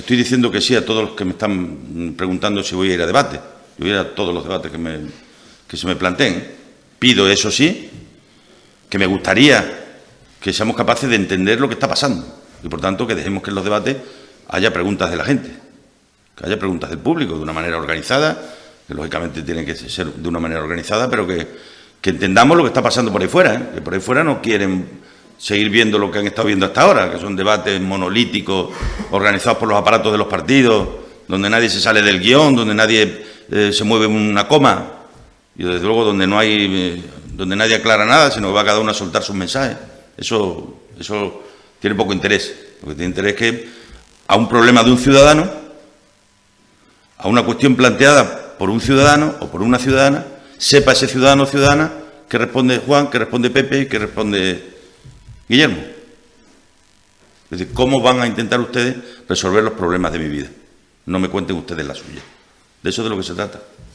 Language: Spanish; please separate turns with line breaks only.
estoy diciendo que sí a todos los que me están preguntando si voy a ir a debate. Yo voy a ir a todos los debates que se me planteen. Pido, eso sí, que me gustaría que seamos capaces de entender lo que está pasando y, por tanto, que dejemos que en los debates haya preguntas de la gente, que haya preguntas del público de una manera organizada, que lógicamente tiene que ser de una manera organizada, pero que entendamos lo que está pasando por ahí fuera, ¿eh? Que por ahí fuera no quieren seguir viendo lo que han estado viendo hasta ahora, que son debates monolíticos, organizados por los aparatos de los partidos, donde nadie se sale del guión, donde nadie se mueve una coma y, desde luego, donde nadie aclara nada, sino que va cada uno a soltar sus mensajes. Eso tiene poco interés. Lo que tiene interés es que a un problema de un ciudadano, a una cuestión planteada por un ciudadano o por una ciudadana, sepa ese ciudadano o ciudadana que responde Juan, que responde Pepe y que responde Guillermo. Es decir, ¿cómo van a intentar ustedes resolver los problemas de mi vida? No me cuenten ustedes la suya. De eso es de lo que se trata.